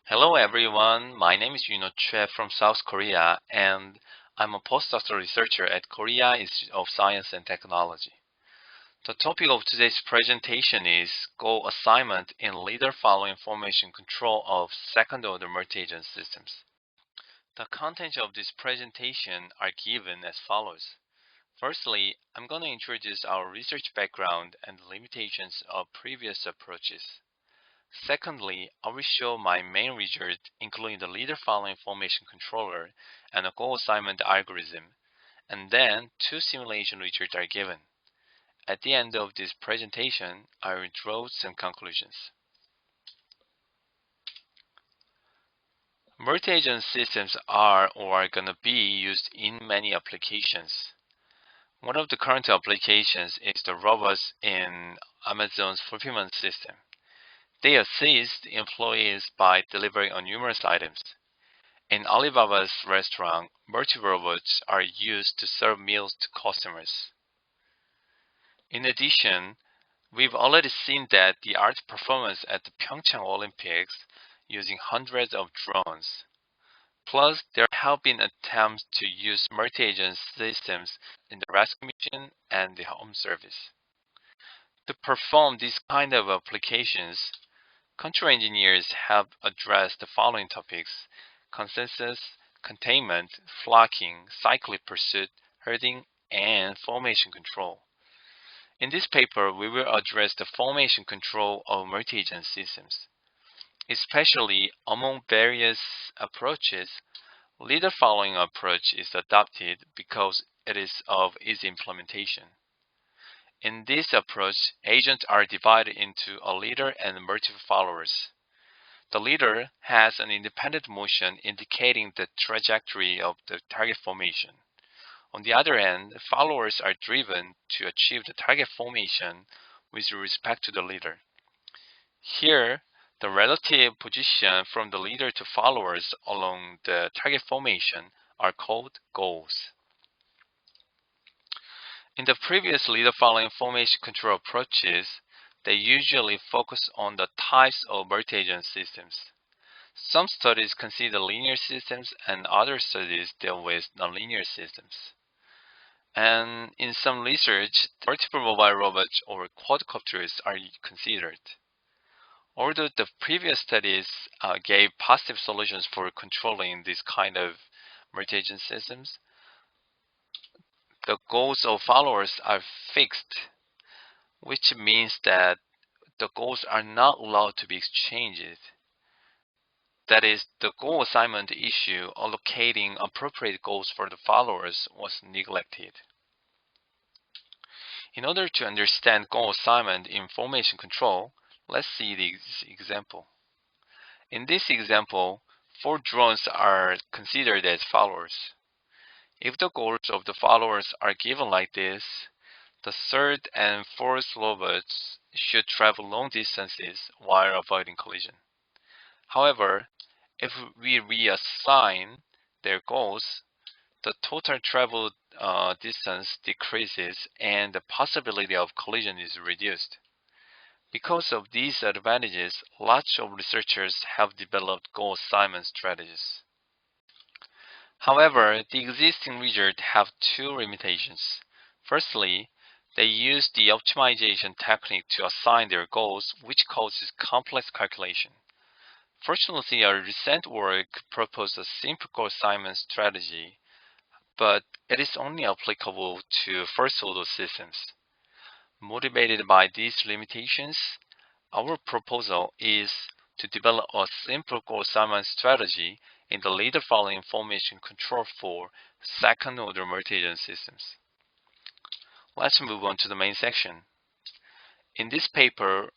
Hello everyone, my name is Yuno Choi from South Korea and I'm a postdoctoral researcher at Korea Institute of Science and Technology. The topic of today's presentation is goal assignment in leader follow information control of second-order multi-agent systems. The contents of this presentation are given as follows. Firstly, I'm going to introduce our research background and the limitations of previous approaches. Secondly, I will show my main result, including the leader follow information controller and a goal assignment algorithm, and then two simulation results are given. At the end of this presentation, I will draw some conclusions. Multi-agent systems are or are going to be used in many applications. One of the current applications is the robots in Amazon's fulfillment system. They assist employees by delivering on numerous items. In Alibaba's restaurant, multi-robots are used to serve meals to customers. In addition, we've already seen that the art performance at the Pyeongchang Olympics using hundreds of drones. Plus, there have been attempts to use multi-agent systems in the rescue mission and the home service. To perform these kind of applications, control engineers have addressed the following topics: consensus, containment, flocking, cyclic pursuit, herding, and formation control. In this paper, we will address the formation control of multi-agent systems. Especially among various approaches, leader following approach is adopted because it is of easy implementation. In this approach, agents are divided into a leader and multiple followers. The leader has an independent motion indicating the trajectory of the target formation. On the other hand, followers are driven to achieve the target formation with respect to the leader. Here, the relative position from the leader to followers along the target formation are called goals. In the previous leader following information control approaches, they usually focus on the types of multi-agent systems. Some studies consider linear systems and other studies deal with nonlinear systems. And in some research, multiple mobile robots or quadcopters are considered. Although the previous studies gave positive solutions for controlling this kind of multi-agent systems, the goals of followers are fixed, which means that the goals are not allowed to be exchanged. That is, the goal assignment issue allocating appropriate goals for the followers was neglected. In order to understand goal assignment in formation control, let's see this example. In this example, 4 drones are considered as followers. If the goals of the followers are given like this, the third and fourth robots should travel long distances while avoiding collision. However, if we reassign their goals, the total travel distance decreases and the possibility of collision is reduced. Because of these advantages, lots of researchers have developed goal assignment strategies. However, the existing results have two limitations. Firstly, they use the optimization technique to assign their goals, which causes complex calculation. Fortunately, our recent work proposed a simple goal assignment strategy, but it is only applicable to first-order systems. Motivated by these limitations, our proposal is to develop a simple goal assignment strategy in the leader following information control for second-order multi-agent systems. Let's move on to the main section. In this paper,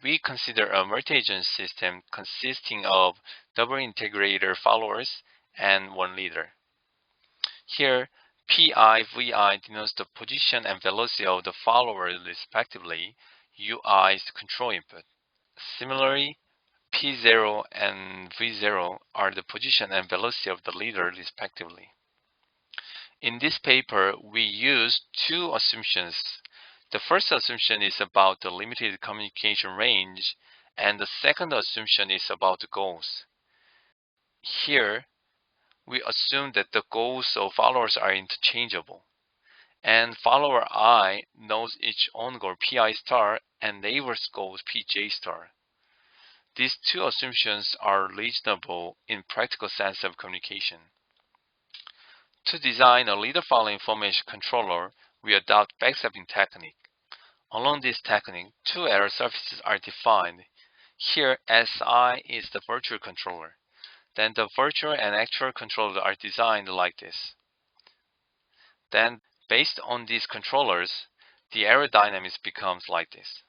we consider a multi-agent system consisting of double integrator followers and one leader. Here, PI, VI denotes the position and velocity of the follower respectively. UI is the control input. Similarly, P0 and V0 are the position and velocity of the leader respectively. In this paper, we use two assumptions. The first assumption is about the limited communication range, and the second assumption is about the goals. Here, we assume that the goals of followers are interchangeable, and follower I knows its own goal Pi star and neighbor's goal Pj star. These two assumptions are reasonable in practical sense of communication. To design a leader-follower information controller, we adopt backstepping technique. Along this technique, two error surfaces are defined. Here, Si is the virtual controller. Then the virtual and actual controller are designed like this. Then, based on these controllers, the error dynamics becomes like this.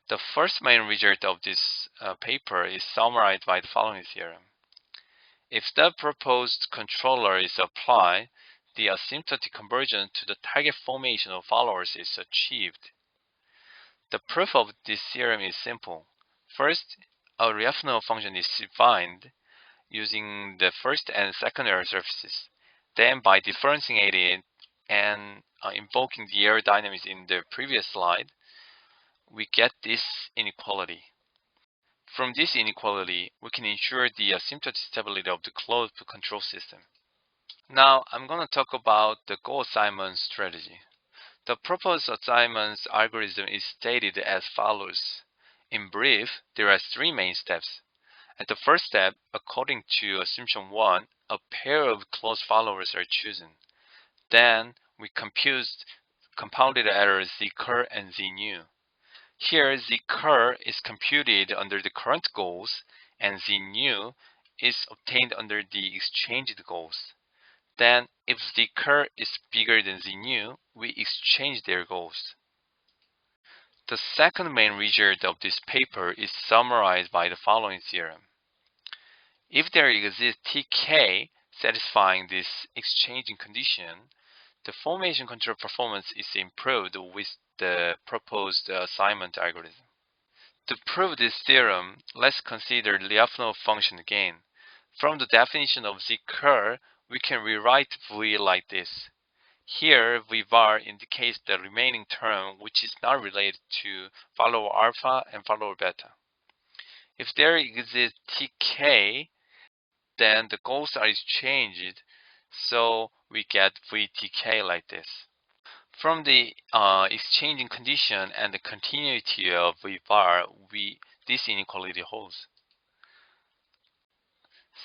The first main result of this paper is summarized by the following theorem. If the proposed controller is applied, the asymptotic conversion to the target formation of followers is achieved. The proof of this theorem is simple. First, a Lyapunov function is defined using the first and second error surfaces. Then, by differentiating it and invoking the error dynamics in the previous slide, we get this inequality. From this inequality, we can ensure the asymptotic stability of the closed control system. Now, I'm going to talk about the goal assignment strategy. The proposed assignment algorithm is stated as follows. In brief, there are three main steps. At the first step, according to assumption 1, a pair of close followers are chosen. Then, we compute compounded errors z-cur and z-new. Here, z-cur is computed under the current goals, and z-new is obtained under the exchanged goals. Then, if z-cur is bigger than z-new, we exchange their goals. The second main result of this paper is summarized by the following theorem. If there exists Tk satisfying this exchanging condition, the formation control performance is improved with the proposed assignment algorithm. To prove this theorem, let's consider Lyapunov function again. From the definition of z-cur, we can rewrite v like this. Here, v bar indicates the remaining term which is not related to follower alpha and follower beta. If there exists Tk, then the goals are exchanged, so we get vtk like this. From the exchanging condition and the continuity of v bar, this inequality holds.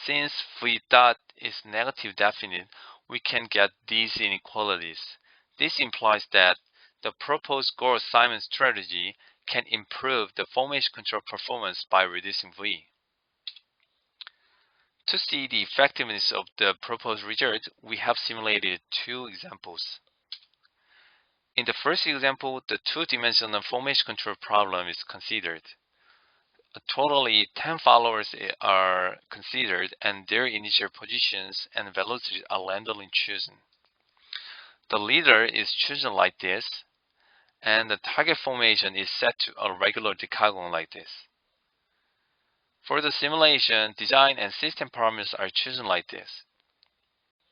Since v dot is negative definite, we can get these inequalities. This implies that the proposed goal assignment strategy can improve the formation control performance by reducing v. To see the effectiveness of the proposed result, we have simulated two examples. In the first example, the two-dimensional formation control problem is considered. Totally 10 followers are considered, and their initial positions and velocities are randomly chosen. The leader is chosen like this, and the target formation is set to a regular decagon like this. For the simulation, design and system parameters are chosen like this.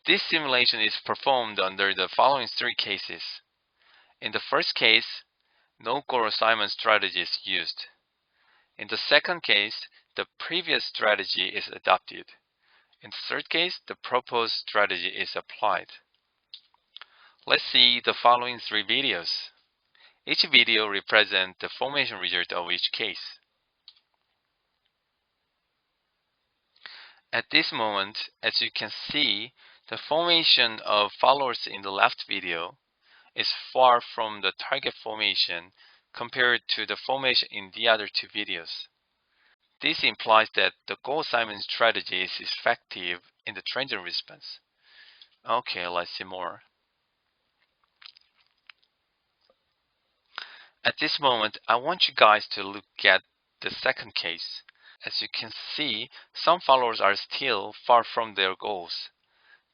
This simulation is performed under the following three cases. In the first case, no goal assignment strategy is used. In the second case, the previous strategy is adopted. In the third case, the proposed strategy is applied. Let's see the following three videos. Each video represents the formation result of each case. At this moment, as you can see, the formation of followers in the left video is far from the target formation compared to the formation in the other two videos. This implies that the goal assignment strategy is effective in the transient response. Okay, let's see more. At this moment, I want you guys to look at the second case. As you can see, some followers are still far from their goals.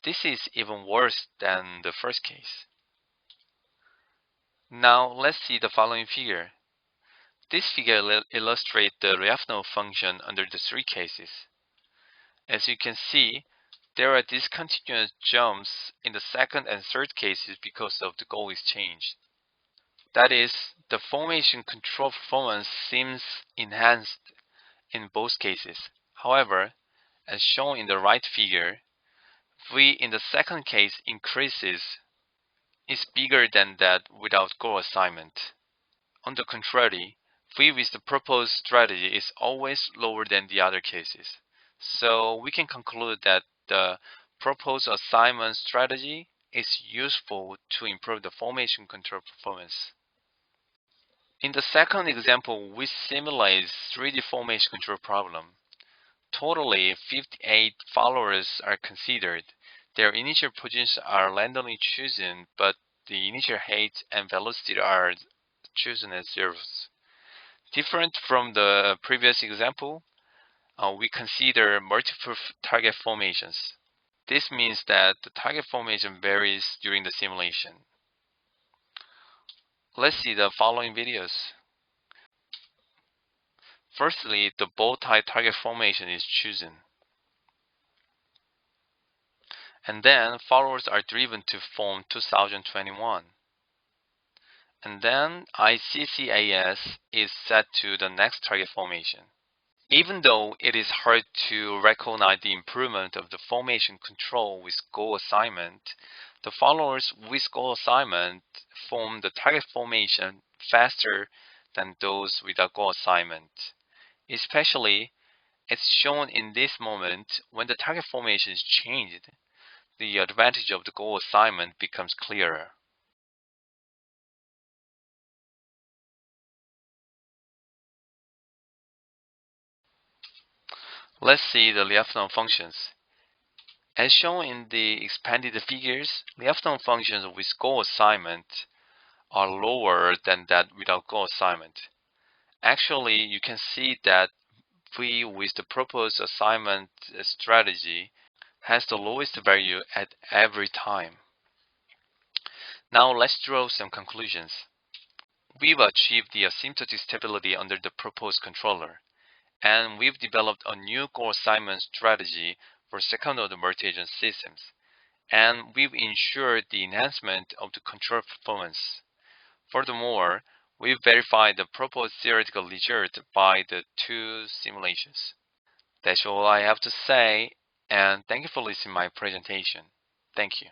This is even worse than the first case. Now, let's see the following figure. This figure illustrates the Lyapunov function under the three cases. As you can see, there are discontinuous jumps in the second and third cases because of the goal exchange. That is, the formation control performance seems enhanced in both cases. However, As shown in the right figure, V in the second case increases is bigger than that without goal assignment. On the contrary, V with the proposed strategy is always lower than the other cases. So we can conclude that the proposed assignment strategy is useful to improve the formation control performance. In the second example, we simulate 3D formation control problem. Totally 58 followers are considered. Their initial positions are randomly chosen, but the initial height and velocity are chosen as zeros. Different from the previous example, we consider multiple target formations. This means that the target formation varies during the simulation. Let's see the following videos. Firstly, the bow tie target formation is chosen. And then followers are driven to form 2021. And then ICCAS is set to the next target formation. Even though it is hard to recognize the improvement of the formation control with goal assignment, the followers with goal assignment form the target formation faster than those without goal assignment. Especially, it's shown in this moment when the target formation is changed, the advantage of the goal assignment becomes clearer. Let's see the Lyapunov functions. As shown in the expanded figures, Lyapunov functions with goal assignment are lower than that without goal assignment. Actually, you can see that V with the proposed assignment strategy has the lowest value at every time. Now let's draw some conclusions. We've achieved the asymptotic stability under the proposed controller, and we've developed a new goal assignment strategy for second-order multi-agent systems, and we've ensured the enhancement of the control performance. Furthermore, we've verified the proposed theoretical result by the two simulations. That's all I have to say, and thank you for listening to my presentation. Thank you.